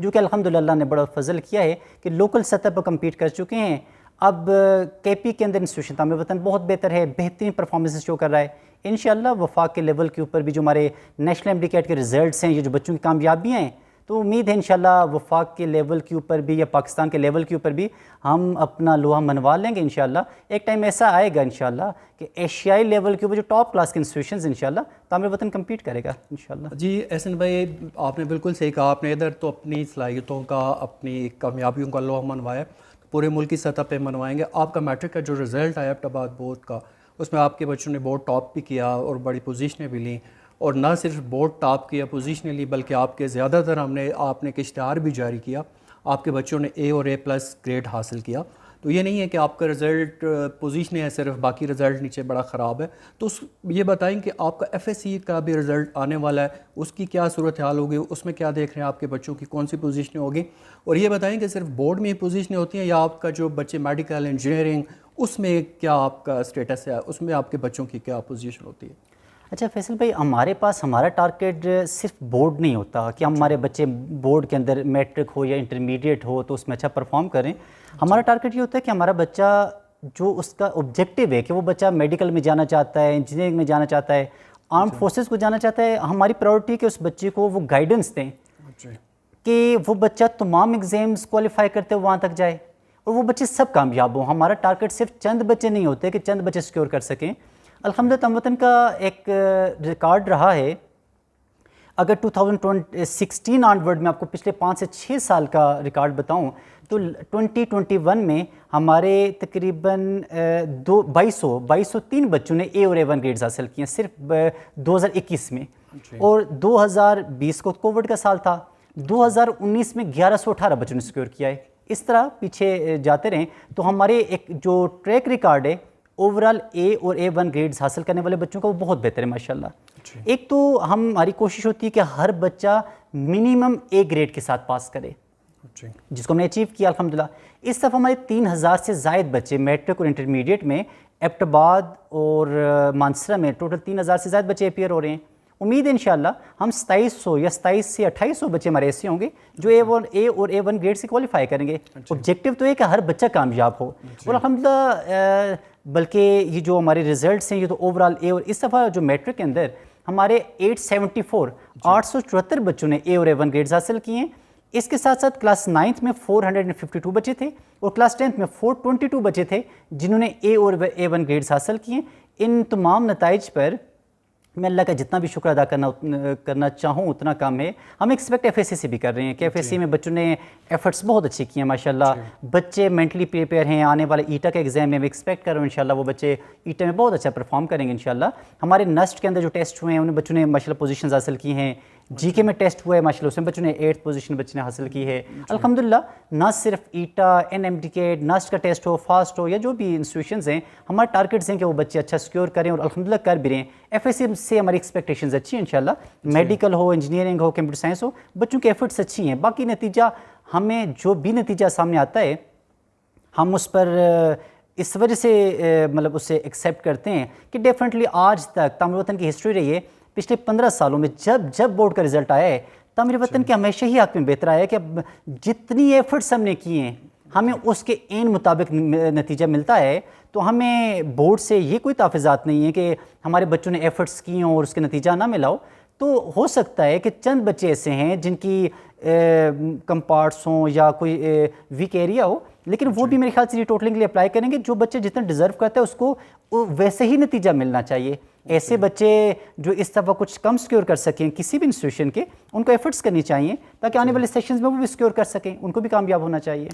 جو کہ الحمدللہ اللہ نے بڑا فضل کیا ہے کہ لوکل سطح پر کمپیٹ کر چکے ہیں. اب کے پی کے اندر انسٹیٹیوشن تعمیر وطن بہت بہتر ہے, بہترین پرفارمنس شو کر رہا ہے. انشاءاللہ وفاق کے لیول کے اوپر بھی جو ہمارے نیشنل امریکیٹ کے ریزلٹس ہیں, یہ جو بچوں کی کامیابیاں ہیں, تو امید ہے انشاءاللہ وفاق کے لیول کے اوپر بھی یا پاکستان کے لیول کے اوپر بھی ہم اپنا لوہا منوا لیں گے انشاءاللہ. ایک ٹائم ایسا آئے گا انشاءاللہ کہ ایشیائی لیول کے اوپر جو ٹاپ کلاس کے انسٹیٹیوشنز انشاءاللہ تعمیر وطن کمپیٹ کرے گا انشاءاللہ. جی احسن بھائی, آپ نے بالکل صحیح کہا. آپ نے ادھر تو اپنی صلاحیتوں کا, اپنی کامیابیوں کا لوہا منوایا, پورے ملک کی سطح پہ منوائیں گے. آپ کا میٹرک کا جو رزلٹ آیا ایبٹ آباد بورڈ کا, اس میں آپ کے بچوں نے بورڈ ٹاپ بھی کیا اور بڑی پوزیشنیں بھی لیں, اور نہ صرف بورڈ ٹاپ کیا, پوزیشنیں لی, بلکہ آپ کے زیادہ تر آپ نے اشتہار بھی جاری کیا. آپ کے بچوں نے اے اور اے پلس گریڈ حاصل کیا. تو یہ نہیں ہے کہ آپ کا رزلٹ پوزیشنیں ہیں صرف, باقی رزلٹ نیچے بڑا خراب ہے. تو یہ بتائیں کہ آپ کا ایف ایس سی کا بھی رزلٹ آنے والا ہے, اس کی کیا صورتحال ہوگی, اس میں کیا دیکھ رہے ہیں آپ کے بچوں کی کون سی پوزیشنیں ہوگی. اور یہ بتائیں کہ صرف بورڈ میں ہی پوزیشنیں ہوتی ہیں یا آپ کا جو بچے میڈیکل انجینئرنگ اس میں کیا آپ کا اسٹیٹس ہے, اس میں آپ کے بچوں کی کیا پوزیشن ہوتی ہے؟ اچھا فیصل بھائی, ہمارے پاس ہمارا ٹارگیٹ صرف بورڈ نہیں ہوتا کہ ہمارے بچے بورڈ کے اندر میٹرک ہو یا انٹرمیڈیٹ ہو تو اس میں اچھا پرفارم کریں. ہمارا ٹارگیٹ یہ ہوتا ہے کہ ہمارا بچہ جو اس کا آبجیکٹیو ہے کہ وہ بچہ میڈیکل میں جانا چاہتا ہے, انجینئرنگ میں جانا چاہتا ہے, آرمڈ فورسز کو جانا چاہتا ہے, ہماری پرائورٹی کہ اس بچے کو وہ گائیڈنس دیں کہ وہ بچہ تمام ایگزامز کوالیفائی کرتے وہاں تک جائے اور وہ بچے سب کامیاب ہوں. ہمارا ٹارگیٹ صرف چند بچے نہیں ہوتے کہ چند بچے سیکیور کر سکیں. الحمدللہ تعمیر وطن کا ایک ریکارڈ رہا ہے, اگر 2016 آنورڈ میں آپ کو پچھلے 5 سے 6 سال کا ریکارڈ بتاؤں تو 2021 میں ہمارے تقریباً 2203 بچوں نے اے اور A1 گریڈز حاصل کیے ہیں صرف 2021 میں, اور 2020 کو کووڈ کا سال تھا, 2019 میں 1118 بچوں نے سیکیور کیا ہے. اس طرح پیچھے جاتے رہیں تو ہمارے ایک جو ٹریک ریکارڈ ہے اوورال اے اور A1 گریڈز حاصل کرنے والے بچوں کا وہ بہت بہتر ہے ماشاءاللہ. ایک تو ہماری کوشش ہوتی ہے کہ ہر بچہ منیمم اے گریڈ کے ساتھ پاس کرے, جس کو ہم نے اچیو کیا الحمدللہ. اس طرف ہمارے 3000 سے زائد بچے میٹرک اور انٹرمیڈیٹ میں ایبٹ آباد اور مانسرہ میں ٹوٹل 3000 سے زائد بچے اپیئر ہو رہے ہیں. امید ہے انشاءاللہ ہم 2700 یا 27 سے 2800 بچے ہمارے ایسے ہوں گے جو اے اور A1 گریڈ سے کوالیفائی کریں گے. آبجیکٹیو تو ہے کہ ہر بچہ کامیاب ہو, اور الحمدللہ بلکہ یہ جو ہمارے ریزلٹس ہیں یہ تو اوورال اے, اور اس دفعہ جو میٹرک کے اندر ہمارے 874 بچوں نے اے اور A1 گریڈز حاصل کیے ہیں. اس کے ساتھ ساتھ کلاس 9th میں 452 بچے تھے اور کلاس 10th میں 422 بچے تھے جنہوں نے اے اور A1 گریڈز حاصل کیے. ان تمام نتائج پر میں اللہ کا جتنا بھی شکر ادا کرنا چاہوں اتنا کم ہے. ہم ایکسپیکٹ ایف ایس سی سے بھی کر رہے ہیں کہ ایف ایس سی میں بچوں نے ایفرٹس بہت اچھے کیے ہیں ماشاءاللہ. بچے مینٹلی پریپیئر ہیں, آنے والے ایٹا کے ایگزام میں ایکسپیکٹ کر رہا ہوں انشاءاللہ وہ بچے ایٹا میں بہت اچھا پرفارم کریں گے انشاءاللہ. ہمارے نسٹ کے اندر جو ٹیسٹ ہوئے ہیں ان بچوں نے ماشاءاللہ پوزیشنز حاصل کی ہیں. جی کے میں ٹیسٹ ہوا ہے ماشاءاللہ, اس میں بچوں نے 8th پوزیشن بچے نے حاصل کی ہے الحمدللہ. نہ صرف ایٹا, NMDCAT, نسٹ کا ٹیسٹ ہو, فاسٹ ہو, یا جو بھی انسٹیٹیوشنز ہیں ہمارے ٹارگیٹس ہیں کہ وہ بچے اچھا سیکیور کریں, اور الحمدللہ کر بھی رہے ہیں. ایف ایس سی سے ہماری ایکسپیکٹیشنز اچھی ہیں انشاءاللہ. میڈیکل ہو, انجینئرنگ ہو, کمپیوٹر سائنس ہو, بچوں کے ایفرٹس اچھی ہیں. باقی نتیجہ ہمیں جو بھی نتیجہ سامنے آتا ہے ہم اس پر اس وجہ سے مطلب اسے ایکسیپٹ کرتے ہیں کہ ڈیفینیٹلی آج تک تعمیر وطن کی ہسٹری رہی ہے. پچھلے 15 سالوں میں جب بورڈ کا رزلٹ آیا ہے تعمیر وطن کے ہمیشہ ہی حق میں بہتر آیا ہے کہ جتنی ایفرٹس ہم نے کیے ہیں ہمیں اس کے عین مطابق نتیجہ ملتا ہے. تو ہمیں بورڈ سے یہ کوئی تحفظات نہیں ہے کہ ہمارے بچوں نے ایفرٹس کی ہوں اور اس کے نتیجہ نہ ملا ہو. تو ہو سکتا ہے کہ چند بچے ایسے ہیں جن کی کم پارٹس ہوں یا کوئی ویک ایریا ہو, لیکن وہ بھی میرے خیال سے یہ ٹوٹلنگ کے لیے اپلائی کریں گے. جو بچے جتنا ڈیزرو کرتا ہے اس کو ویسے ہی نتیجہ ملنا چاہیے. ایسے بچے جو اس دفعہ کچھ کم سیکیور کر سکیں کسی بھی انسٹیٹیوشن کے, ان کو ایفرٹس کرنی چاہیے تاکہ آنے والے سیشنز میں وہ بھی سیکیور کر سکیں, ان کو بھی کامیاب ہونا چاہیے.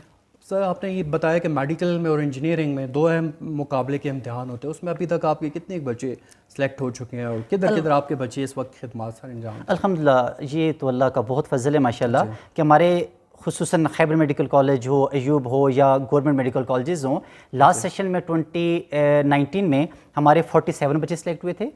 سر آپ نے یہ بتایا کہ میڈیکل میں اور انجینئرنگ میں 2 اہم مقابلے کے امتحان ہوتے ہیں, اس میں ابھی تک آپ کے کتنے بچے سلیکٹ ہو چکے ہیں اور کدھر آپ کے بچے اس وقت خدمات سر انجام؟ الحمدللہ یہ تو اللہ کا بہت فضل ہے ماشاءاللہ کہ ہمارے خصوصاً خیبر میڈیکل کالج ہو, ایوب ہو یا گورنمنٹ میڈیکل کالجز ہوں, لاسٹ سیشن میں 2019 میں ہمارے 47 بچے سلیکٹ ہوئے تھے.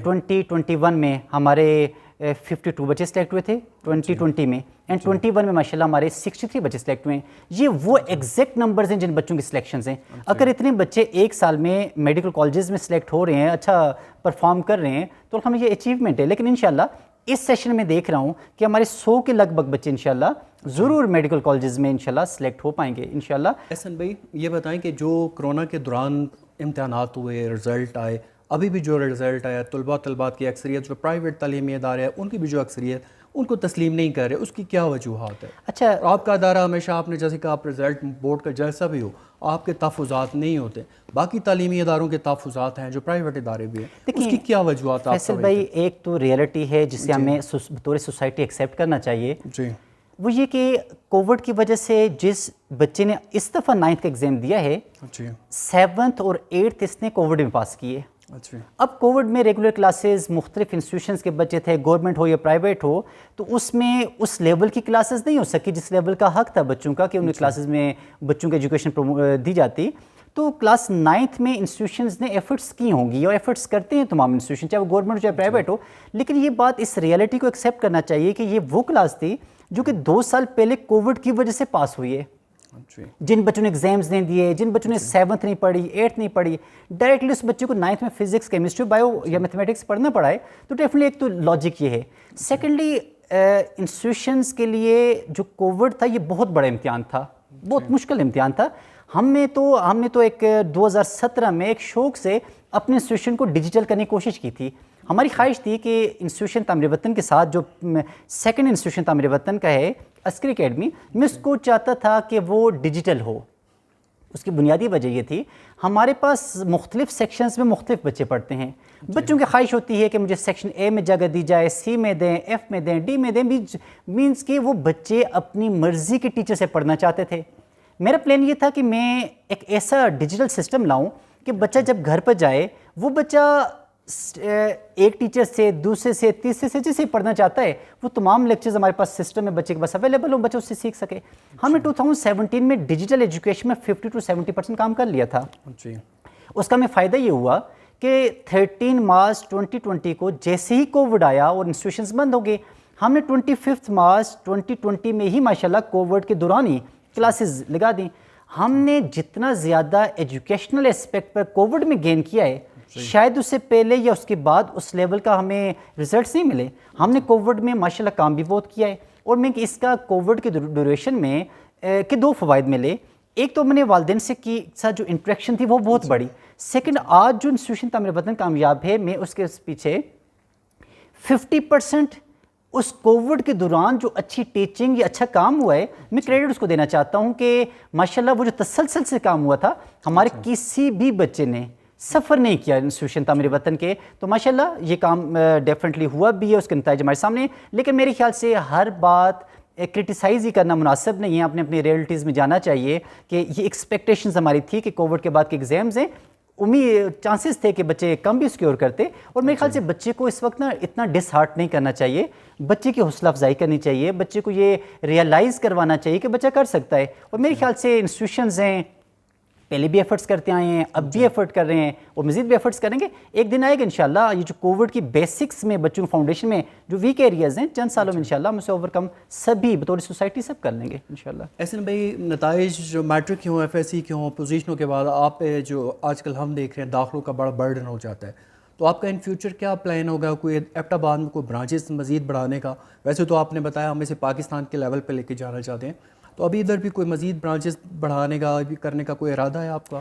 2021 میں ہمارے 52 بچے سلیکٹ ہوئے تھے 2020 میں, اینڈ 21 میں ماشاءاللہ ہمارے 63 بچے سلیکٹ ہوئے ہیں. یہ وہ ایگزیکٹ نمبرز ہیں جن بچوں کی سلیکشنز ہیں. اگر اتنے بچے ایک سال میں میڈیکل کالجز میں سلیکٹ ہو رہے ہیں, اچھا پرفارم کر رہے ہیں, تو ہمیں یہ اچیومنٹ ہے. لیکن انشاءاللہ اس سیشن میں دیکھ رہا ہوں کہ ہمارے 100 کے لگ بھگ بچے انشاءاللہ ضرور میڈیکل کالجز میں انشاءاللہ سلیکٹ ہو پائیں گے انشاءاللہ. احسن بھائی یہ بتائیں کہ جو کرونا کے دوران امتحانات ہوئے، رزلٹ آئے، ابھی بھی جو رزلٹ آیا، طلبات کی اکثریت جو پرائیویٹ تعلیمی ادارے ہیں ان کی بھی جو اکثریت ان کو تسلیم نہیں کر رہے، اس کی کیا وجوہات ہے؟ اچھا، آپ کا ادارہ ہمیشہ آپ نے جیسے کہ آپ رزلٹ بورڈ کا جیسا بھی ہو آپ کے تحفظات نہیں ہوتے، باقی تعلیمی اداروں کے تحفظات ہیں جو پرائیویٹ ادارے بھی ہیں، اس کی کیا وجوہات آپ فیصل بھائی ایک تو ریئلٹی ہے جسے ہمیں بطور سوسائٹی ایکسیپٹ کرنا چاہیے، جی وہ یہ کہ کووڈ کی وجہ سے جس بچے نے اس دفعہ 9th کا ایگزام دیا ہے، جی 7th اور 8th اس نے کووڈ میں پاس کیے. اچھا اب کووڈ میں ریگولر کلاسز مختلف انسٹیٹیوشنز کے بچے تھے، گورنمنٹ ہو یا پرائیویٹ ہو، تو اس میں اس لیول کی کلاسز نہیں ہو سکی جس لیول کا حق تھا بچوں کا کہ ان کلاسز میں بچوں کی ایجوکیشن دی جاتی. تو کلاس 9th میں انسٹیٹیوشنز نے ایفرٹس کی ہوں گی اور ایفرٹس کرتے ہیں تمام انسٹیٹیوشن، چاہے وہ گورنمنٹ ہو چاہے پرائیویٹ ہو، لیکن یہ بات اس ریئلٹی کو ایکسیپٹ کرنا چاہیے کہ یہ وہ کلاس تھی جو کہ 2 سال پہلے کووڈ کی وجہ سے پاس ہوئی ہے. جن بچوں نے ایگزامز نہیں دیے، جن بچوں نے 7th نہیں پڑھی، 8th نہیں پڑھی، ڈائریکٹلی اس بچے کو 9th میں فزکس، کیمسٹری، بایو یا میتھمیٹکس پڑھنا پڑا ہے، تو ڈیفینیٹلی ایک تو لاجک یہ ہے. سیکنڈلی انسٹیٹیوشنز کے لیے جو کووڈ تھا یہ بہت بڑا امتحان تھا، بہت مشکل امتحان تھا. ہم نے تو ایک 2017 میں ایک شوق سے اپنے انسٹیٹیوشن کو ڈیجیٹل کرنے کی کوشش کی تھی. ہماری خواہش تھی کہ انسٹیٹیوشن تعمیر وطن کے ساتھ جو سیکنڈ انسٹیٹیوشن تعمیر وطن کا ہے عسکری اکیڈمی، میں اس کو چاہتا تھا کہ وہ ڈیجیٹل ہو. اس کی بنیادی وجہ یہ تھی ہمارے پاس مختلف سیکشنز میں مختلف بچے پڑھتے ہیں. بچوں کی خواہش ہوتی ہے کہ مجھے سیکشن اے میں جگہ دی جائے، سی میں دیں، ایف میں دیں، ڈی میں دیں، مینس کہ وہ بچے اپنی مرضی کے ٹیچر سے پڑھنا چاہتے تھے. میرا پلان یہ تھا کہ میں ایک ایسا ڈیجیٹل سسٹم لاؤں کہ بچہ جب گھر پر جائے وہ بچہ ایک ٹیچر سے، دوسرے سے، تیسرے سے جسے پڑھنا چاہتا ہے وہ تمام لیکچرز ہمارے پاس سسٹم میں بچے کے پاس اویلیبل ہوں، بچہ اس سے سیکھ سکے. ہم نے 2017 میں ڈیجیٹل ایجوکیشن میں 50 to 70% کام کر لیا تھا. اس کا ہمیں فائدہ یہ ہوا کہ 13 مارچ 2020 کو جیسے ہی کووڈ آیا اور انسٹیٹیوشنز بند ہو گئے، ہم نے 25 مارچ 2020 میں ہی ماشاءاللہ کووڈ کے دوران ہی کلاسز لگا دیں. ہم نے جتنا زیادہ ایجوکیشنل اسپیکٹ پر کووڈ میں گین کیا ہے شاید اس سے پہلے یا اس کے بعد اس لیول کا ہمیں ریزلٹس نہیں ملے. ہم نے کووڈ میں ماشاءاللہ کام بھی بہت کیا ہے اور میں اس کا کووڈ کے ڈیوریشن میں کہ 2 فوائد ملے. ایک تو میں نے والدین سے کی ساتھ جو انٹریکشن تھی وہ بہت بڑی. سیکنڈ، آج جو انسٹیٹیوشن تعمیر وطن کامیاب ہے، میں اس کے پیچھے 50% اس کووڈ کے دوران جو اچھی ٹیچنگ یا اچھا کام ہوا ہے میں کریڈٹ اس کو دینا چاہتا ہوں کہ ماشاءاللہ وہ جو تسلسل سے کام ہوا تھا ہمارے کسی بھی بچے نے سفر نہیں کیا انسٹیٹیوشن تعمیر وطن کے. تو ماشاءاللہ یہ کام ڈیفینیٹلی ہوا بھی ہے، اس کے نتائج ہمارے سامنے. لیکن میرے خیال سے ہر بات کرٹیسائز ہی کرنا مناسب نہیں ہے، اپنی ریئلٹیز میں جانا چاہیے کہ یہ ایکسپیکٹیشنز ہماری تھی کہ کووڈ کے بعد کے ایگزامز ہیں، چانسز تھے کہ بچے کم بھی سکیور کرتے. اور میرے خیال سے بچے کو اس وقت اتنا ڈس ہارٹ نہیں کرنا چاہیے، بچے کی حوصلہ افزائی کرنی چاہیے، بچے کو یہ ریئلائز کروانا چاہیے کہ بچہ کر سکتا ہے. اور میرے خیال سے انسٹیٹیوشنز ہیں پہلے بھی ایفرٹس کرتے آئے ہیں، اب بھی ایفرٹ کر رہے ہیں اور مزید بھی ایفرٹس کریں گے. ایک دن آئے گا انشاءاللہ یہ جو کووڈ کی بیسکس میں بچوں فاؤنڈیشن میں جو ویک ایریاز ہیں چند سالوں میں انشاءاللہ ہم اسے اوور کم سبھی بطور سوسائٹی سب کر لیں گے انشاءاللہ. احسن بھائی نتائج جو میٹرک کے ہوں، ایف ایس سی کے ہوں، پوزیشنوں کے بعد آپ پہ جو آج کل ہم دیکھ رہے ہیں داخلوں کا بڑا برڈن ہو جاتا ہے، تو آپ کا ان فیوچر کیا پلان ہوگا؟ کوئی ایبٹ آباد میں کوئی برانچز مزید بڑھانے کا؟ ویسے تو آپ نے بتایا ہم اسے پاکستان کے لیول پہ لے کے جانا چاہتے ہیں، تو ابھی ادھر بھی کوئی مزید برانچز بڑھانے کا کرنے کا کوئی ارادہ ہے آپ کا؟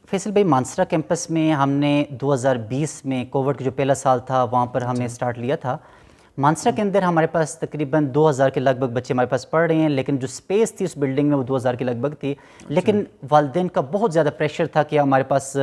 فیصل بھائی مانسرا کیمپس میں ہم نے 2020 میں کووڈ کا جو پہلا سال تھا وہاں پر ہم نے سٹارٹ لیا تھا. مانسرا کے اندر ہمارے پاس تقریباً 2000 کے لگ بھگ بچے ہمارے پاس پڑھ رہے ہیں، لیکن جو سپیس تھی اس بلڈنگ میں وہ 2000 کے لگ بھگ تھی. لیکن والدین کا بہت زیادہ پریشر تھا کہ ہمارے پاس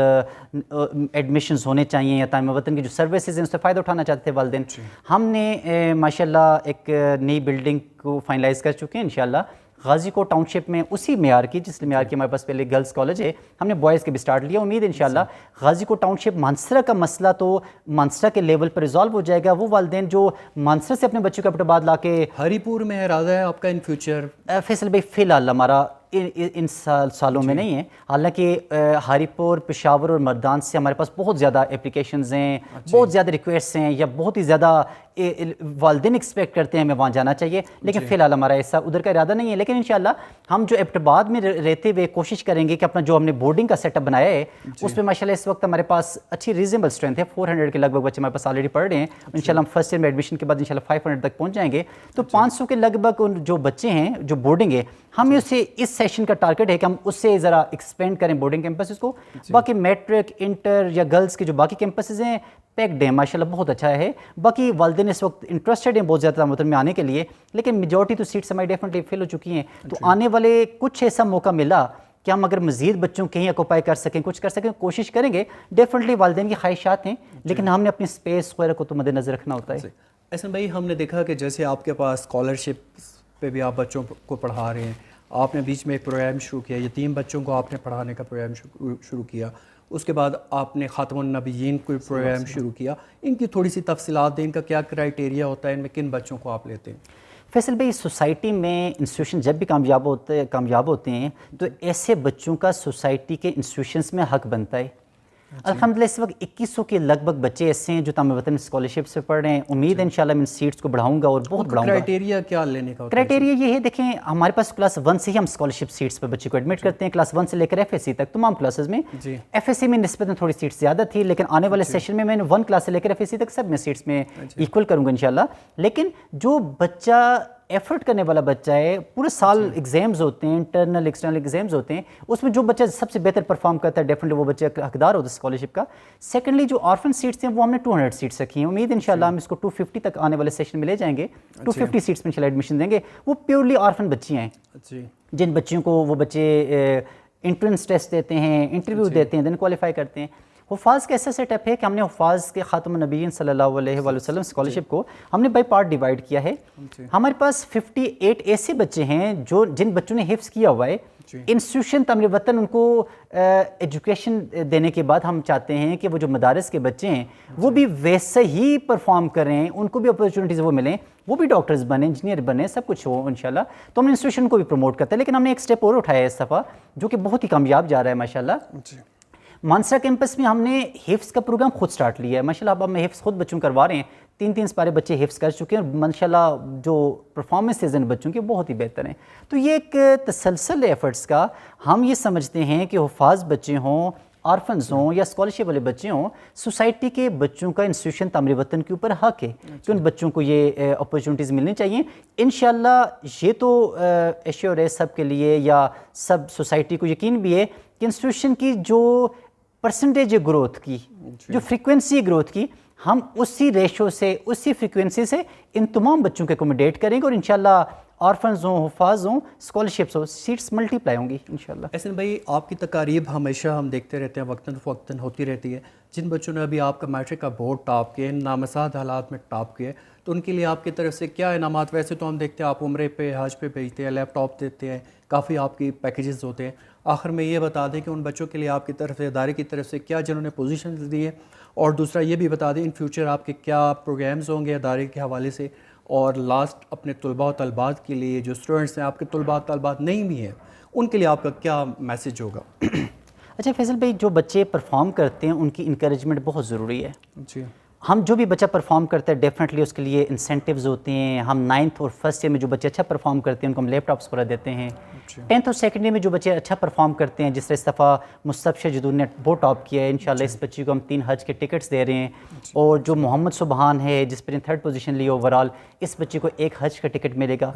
ایڈمیشنز ہونے چاہیے یا تعمیر وطن کی جو سروسز ہیں اس سے فائدہ اٹھانا چاہتے تھے والدین. ہم نے ماشاءاللہ ایک نئی بلڈنگ کو فائنلائز کر چکے ہیں انشاءاللہ غازی کوٹ ٹاؤن شپ میں، اسی معیار کی جس معیار کی ہمارے پاس پہلے گرلز کالج ہے. ہم نے بوائز کے بھی سٹارٹ لیا. امید ہے انشاءاللہ غازی کوٹ ٹاؤن شپ مانسرا کا مسئلہ تو مانسرا کے لیول پر ریزالو ہو جائے گا. وہ والدین جو مانسرا سے اپنے بچوں کو ایبٹ آباد لا کے ہری پور میں ارادہ ہے آپ کا ان فیوچر؟ فیصل بھائی فی الحال ہمارا ان سالوں میں نہیں ہیں. حالانکہ ہاری پور، پشاور اور مردان سے ہمارے پاس بہت زیادہ اپلیکیشنز ہیں، بہت زیادہ ریکویسٹس ہیں، یا بہت ہی زیادہ والدین ایکسپیکٹ کرتے ہیں ہمیں وہاں جانا چاہیے، لیکن فی الحال ہمارا ایسا ادھر کا ارادہ نہیں ہے. لیکن انشاءاللہ ہم جو ایبٹ آباد میں رہتے ہوئے کوشش کریں گے کہ اپنا جو ہم نے بورڈنگ کا سیٹ اپ بنایا ہے اس میں ماشاءاللہ اس وقت ہمارے پاس اچھی ریزنیبل اسٹرینتھ ہے. 400 کے لگ بھگ بچے ہمارے پاس آلریڈی پڑھ رہے ہیں. انشاءاللہ ہم فرسٹ ایئر میں ایڈمیشن کے بعد انشاءاللہ 500 تک پہنچ جائیں گے. تو 500 کے لگ بھگ جو بچے ہیں جو بورڈنگ ہے، ہمیں اسے اس سیشن کا ٹارگٹ ہے کہ ہم اس سے ذرا ایکسپینڈ کریں بورڈنگ کیمپسز کو. باقی میٹرک، انٹر یا گرلز کے جو باقی کیمپسز ہیں پیکڈ ہیں ماشاءاللہ، بہت اچھا ہے. باقی والدین اس وقت انٹرسٹڈ ہیں بہت زیادہ تاموتن میں آنے کے لیے، لیکن میجورٹی تو سیٹس ہماری ڈیفینیٹلی فل ہو چکی ہیں. تو آنے والے کچھ ایسا موقع ملا کہ ہم اگر مزید بچوں کہیں اکوپائی کر سکیں، کچھ کر سکیں، کوشش کریں گے. ڈیفینیٹلی والدین کی خواہشات ہیں، لیکن ہم نے اپنی اسپیس وغیرہ کو تو مد نظر رکھنا ہوتا ہے. احسن بھائی، ہم نے دیکھا کہ جیسے آپ کے پاس اسکالرشپ پہ بھی آپ بچوں کو پڑھا رہے ہیں، آپ نے بیچ میں ایک پروگرام شروع کیا، یتیم بچوں کو آپ نے پڑھانے کا پروگرام شروع کیا، اس کے بعد آپ نے خاتم النبیین کوئی پروگرام شروع کیا. ان کی تھوڑی سی تفصیلات دیں، ان کا کیا کرائیٹیریا ہوتا ہے، ان میں کن بچوں کو آپ لیتے ہیں؟ فیصل بھائی، سوسائٹی میں انسٹیٹیوشن جب بھی کامیاب ہوتے ہیں تو ایسے بچوں کا سوسائٹی کے انسٹیٹیوشنس میں حق بنتا ہے. الحمدللہ اس وقت 2100 کے لگ بھگ بچے ایسے ہیں جو تعمیر وطن اسکالرشپ سے پڑھ رہے ہیں. امید ہے انشاءاللہ میں ان سیٹس کو بڑھاؤں گا اور بہت بڑھاؤں گا. کرائیٹیریا کیا لینے کا ہوتا ہے؟ کرائیٹیریا یہ ہے، دیکھیں ہمارے پاس کلاس 1 سے ہی ہم اسکالرشپ سیٹس پہ بچے کو ایڈمٹ کرتے ہیں، کلاس 1 سے لے کر ایف ایس سی تک تمام کلاسز میں. ایف ایس سی میں نسبتاً تھوڑی سیٹس زیادہ تھی، لیکن آنے والے سیشن میں نے 1 کلاس سے لے کر ایف ایس سی تک سب میں سیٹس میں ایکول کروں گا انشاءاللہ. لیکن جو بچہ ایفرٹ کرنے والا بچہ ہے، پورے سال ایگزامز ہوتے ہیں، انٹرنل ایکسٹرنل ایگزامز ہوتے ہیں، اس میں جو بچہ سب سے بہتر پرفارم کرتا ہے ڈیفینیٹلی وہ بچہ حقدار ہوتا ہے اسکالرشپ کا. سیکنڈلی جو آرفن سیٹس ہیں وہ ہم نے 200 سیٹس رکھی ہیں. امید انشاءاللہ ہم اس کو 250 تک آنے والے سیشن میں لے جائیں گے. 250 سیٹس میں انشاءاللہ ایڈمیشن دیں گے. وہ پیورلی آرفن بچیاں ہیں جن بچیوں کو وہ بچے انٹرنس ٹیسٹ دیتے ہیں، انٹرویو دیتے ہیں، دین کوالیفائی کرتے ہیں. حفاظ کا ایسا سیٹ اپ ہے کہ ہم نے حفاظ کے خاتم النبیین صلی اللہ علیہ وآلہ وسلم اسکالرشپ کو ہم نے بائی پارٹ ڈیوائڈ کیا ہے. ہمارے پاس 58 ایسے بچے ہیں جن بچوں نے حفظ کیا ہوا ہے. انسٹیٹیوشن تعمیر وطن ان کو ایجوکیشن دینے کے بعد ہم چاہتے ہیں کہ وہ جو مدارس کے بچے ہیں وہ بھی ویسے ہی پرفارم کریں، ان کو بھی اپرچونیٹیز وہ ملیں، وہ بھی ڈاکٹرز بنیں، انجینئر بنیں، سب کچھ ہو انشاءاللہ. تو ہم نے انسٹیٹیوشن کو بھی پروموٹ کرتے ہیں. لیکن ہم نے ایک سٹیپ اور اٹھایا ہے اس دفعہ جو کہ بہت ہی کامیاب جا رہا ہے ماشاءاللہ. مانسا کیمپس میں ہم نے حفظ کا پروگرام خود سٹارٹ لیا ہے ماشاءاللہ. اب ہم حفظ خود بچوں کروا رہے ہیں. 3 سپارے بچے حفظ کر چکے ہیں اور ماشاءاللہ جو پرفارمنسز ہیں بچوں کے بہت ہی بہتر ہیں. تو یہ ایک تسلسل ایفرٹس کا. ہم یہ سمجھتے ہیں کہ حفاظ بچے ہوں، آرفنز ہوں یا اسکالرشپ والے بچے ہوں، سوسائٹی کے بچوں کا انسٹیٹیوشن تعمیر وطن کے اوپر حق ہے کہ ان بچوں کو یہ اپرچونیٹیز ملنی چاہیے. انشاءاللہ یہ تو ایشور ہے سب کے لیے، یا سب سوسائٹی کو یقین بھی ہے کہ انسٹیٹیوشن کی جو پرسنٹیج گروتھ کی، جو فریکوینسی گروتھ کی، ہم اسی ریشو سے، اسی فریکوینسی سے ان تمام بچوں کے اکوموڈیٹ کریں گے اور انشاءاللہ آرفنز ہوں، حفاظ ہوں، اسکالرشپس ہوں، سیٹس ملٹی پلائی ہوں گی انشاءاللہ. احسن بھائی، آپ کی تقاریب ہمیشہ ہم دیکھتے رہتے ہیں، وقتاً فوقتاً ہوتی رہتی ہے. جن بچوں نے ابھی آپ کا میٹرک کا بورڈ ٹاپ کیا، نامساعد حالات میں ٹاپ کیا، تو ان کے لیے آپ کی طرف سے کیا انعامات؟ ویسے تو ہم دیکھتے ہیں آپ عمرے پہ، حج پہ بھیجتے ہیں، لیپ ٹاپ دیتے ہیں، کافی آپ کی پیکیجز ہوتے ہیں. آخر میں یہ بتا دیں کہ ان بچوں کے لیے آپ کی طرف سے، ادارے کی طرف سے کیا جنہوں نے پوزیشنز دی ہیں، اور دوسرا یہ بھی بتا دیں ان فیوچر آپ کے کیا پروگرامز ہوں گے ادارے کے حوالے سے. اور لاسٹ اپنے طلباء و طالبات کے لیے، جو اسٹوڈنٹس ہیں آپ کے طلباء و طالبات نہیں بھی ہیں، ان کے لیے آپ کا کیا میسج ہوگا؟ اچھا فیصل بھائی، جو بچے پرفارم کرتے ہیں ان کی انکریجمنٹ بہت ضروری ہے. جی، ہم جو بھی بچہ پرفارم کرتا ہے ڈیفینیٹلی اس کے لیے انسینٹیوز ہوتے ہیں. ہم 9th اور 1st ایئر میں جو بچے اچھا پرفارم کرتے ہیں ان کو ہم لیپ ٹاپس وغیرہ دیتے ہیں. 10th اور 2nd ایئر میں جو بچے اچھا پرفارم کرتے ہیں، جس طرح اس دفعہ مصطفیٰ جدور نے بہت ٹاپ کیا ہے، انشاءاللہ اس بچے کو ہم 3 حج کے ٹکٹس دے رہے ہیں. اور جو محمد سبحان ہے جس پر 3rd پوزیشن لی اوور آل، اس بچے کو 1 حج کا ٹکٹ ملے گا.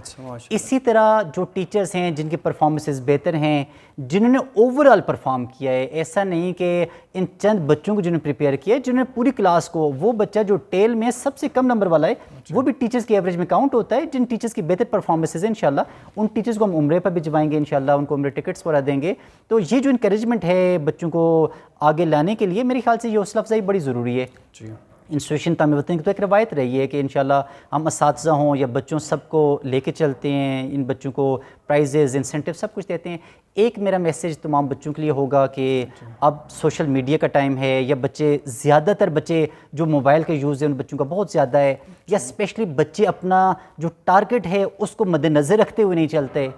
اسی طرح جو ٹیچرز ہیں جن کی پرفارمنسز بہتر ہیں، جنہوں نے اوور آل پرفارم کیا ہے، ایسا نہیں کہ ان چند بچوں کو جنہوں نے پریپیئر کیا ہے، جنہوں نے پوری کلاس کو، وہ بچہ جو ٹیل میں سب سے کم نمبر والا ہے وہ بھی ٹیچرز کی ایوریج میں کاؤنٹ ہوتا ہے. جن ٹیچرز کی بہتر پرفارمنسز ہیں انشاءاللہ ان ٹیچرز کو ہم عمرے پر بھجوائیں گے انشاءاللہ، ان کو عمرے ٹکٹس وغیرہ دیں گے. تو یہ جو انکریجمنٹ ہے بچوں کو آگے لانے کے لیے، میرے خیال سے یہ حوصلہ افزائی بڑی ضروری ہے. انسٹیٹیوشن تعمیر وطن کی تو ایک روایت رہی ہے کہ انشاءاللہ ہم اساتذہ ہوں یا بچوں سب کو لے کے چلتے ہیں، ان بچوں کو پرائزز، انسینٹیو سب کچھ دیتے ہیں. ایک میرا میسیج تمام بچوں کے لیے ہوگا کہ اب سوشل میڈیا کا ٹائم ہے، یا بچے، زیادہ تر بچے جو موبائل کا یوز ہے ان بچوں کا بہت زیادہ ہے، یا اسپیشلی بچے اپنا جو ٹارگٹ ہے اس کو مد نظر رکھتے ہوئے نہیں چلتے.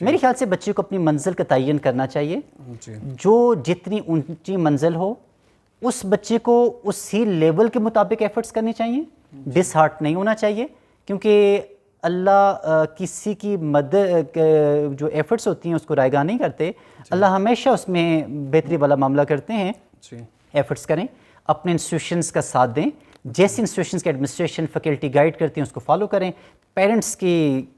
میرے خیال سے بچے کو اپنی منزل کا تعین کرنا چاہیے. جو جتنی اونچی منزل ہو اس بچے کو اسی لیول کے مطابق ایفرٹس کرنے چاہیے, ڈس ہارٹ نہیں ہونا چاہیے, کیونکہ اللہ کسی کی مدد جو ایفرٹس ہوتی ہیں اس کو رائیگاں نہیں کرتے. اللہ ہمیشہ اس میں بہتری والا معاملہ کرتے ہیں. ایفرٹس کریں, اپنے انسٹیٹیوشنس کا ساتھ دیں, جیسے انسٹیٹیوشنس کی ایڈمنسٹریشن فیکلٹی گائیڈ کرتی ہیں اس کو فالو کریں. پیرنٹس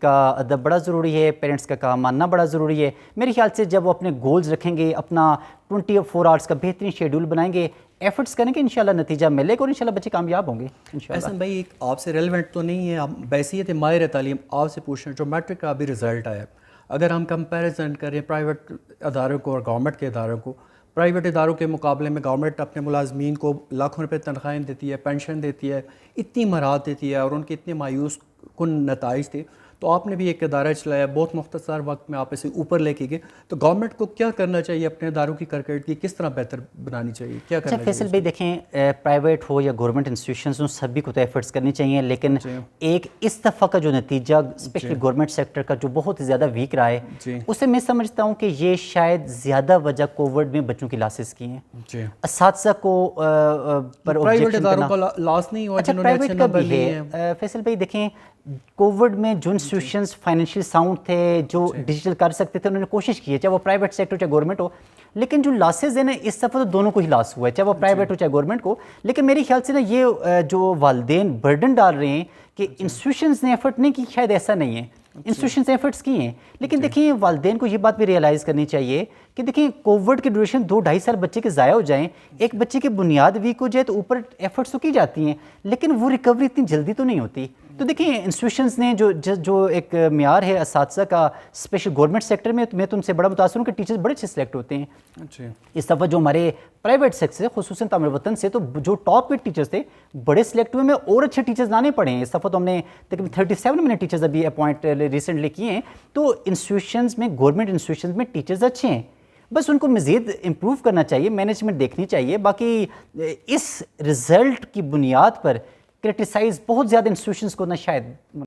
کا ادب بڑا ضروری ہے, پیرنٹس کا کام ماننا بڑا ضروری ہے. میرے خیال سے جب وہ اپنے گولز رکھیں گے, اپنا 24 آورس کا بہترین شیڈول بنائیں گے, ایفرٹس کریں گے, انشاءاللہ نتیجہ ملے گا اور انشاءاللہ بچے کامیاب ہوں گے انشاءاللہ. احسن بھائی ایک آپ سے ریلیونٹ تو نہیں ہے, بحیثیت ماہر تعلیم آپ سے پوچھ رہے ہیں, جو میٹرک کا ابھی رزلٹ آیا, اگر ہم کمپیریزن کریں پرائیویٹ اداروں کو اور گورنمنٹ کے اداروں کو, پرائیویٹ اداروں کے مقابلے میں گورنمنٹ اپنے ملازمین کو لاکھوں روپے تنخواہیں دیتی ہے, پینشن دیتی ہے, اتنی مراحت دیتی ہے اور ان کے اتنے مایوس کن نتائج تھے. تو آپ نے بھی ایک ادارہ چلایا, بہت مختصر وقت میں آپ اسے اوپر لے کے گئے, تو گورنمنٹ کو کیا کرنا چاہیے, اپنے اداروں کی کارکردگی کس طرح بہتر بنانی چاہیے, کیا کرنا چاہیے؟ فیصل بھائی دیکھیں, پرائیویٹ ہو یا گورنمنٹ انسٹیٹیوشنز ہوں, سبھی کو تو ایفرٹس کرنی چاہیے, لیکن ایک اس دفعہ کا جو نتیجہ اسپیشلی گورنمنٹ سیکٹر کا جو بہت زیادہ ویک رہا ہے, اسے میں سمجھتا ہوں کہ یہ شاید زیادہ وجہ کووڈ میں بچوں کی لاسز کی ہیں. اساتذہ کو پر پرائیویٹ اداروں کا لاس نہیں ہوا جنہوں نے اچھے نمبر لیے ہیں. فیصل بھائی دیکھیں, کووڈ میں جو انسٹیٹیوشنز فائنینشیل ساؤنڈ تھے, جو ڈیجیٹل کر سکتے تھے, انہوں نے کوشش کی ہے, چاہے وہ پرائیویٹ سیکٹر چاہے گورنمنٹ ہو. لیکن جو لاسز ہیں نا, اس دفعہ تو دونوں کو ہی لاس ہوا ہے, چاہے وہ پرائیویٹ ہو چاہے گورنمنٹ کو. لیکن میرے خیال سے نا یہ جو والدین برڈن ڈال رہے ہیں کہ انسٹیٹیوشنز نے ایفرٹ نہیں کی, شاید ایسا نہیں ہے, انسٹیٹیوشنز نے ایفرٹس کی ہیں. لیکن دیکھیں والدین کو یہ بات بھی ریئلائز کرنی چاہیے کہ دیکھیں کووڈ کی ڈیوریشن 2-2.5 سال بچے کے ضائع ہو جائیں, ایک بچے کی بنیاد ویک ہو جائے تو اوپر ایفرٹس تو کی جاتی ہیں, لیکن وہ ریکوری اتنی جلدی تو نہیں ہوتی. تو دیکھیں انسٹیٹیوشنز نے جو ایک معیار ہے اساتذہ کا اسپیشل گورنمنٹ سیکٹر میں تو ان سے بڑا متاثر ہوں کہ ٹیچرز بڑے اچھے سلیکٹ ہوتے ہیں. اس دفعہ جو ہمارے پرائیویٹ سیکٹر سے خصوصاً تعمیر وطن سے تو جو ٹاپ کے ٹیچرز تھے بڑے سلیکٹ ہوئے, میں اور اچھے ٹیچرز لانے پڑے ہیں. اس دفعہ تو ہم نے تقریباً 37 میں نے ٹیچرز ابھی اپوائنٹ ریسنٹلی کیے ہیں. تو انسٹیٹیوشنز میں, گورنمنٹ انسٹیٹیوشنز میں ٹیچرز اچھے ہیں, بس ان کو مزید امپروو کرنا چاہیے, مینجمنٹ دیکھنی چاہیے. باقی اس رزلٹ کی بنیاد پر کرٹیسائز بہت زیادہ انسٹیٹیوشنز کو نہ شاید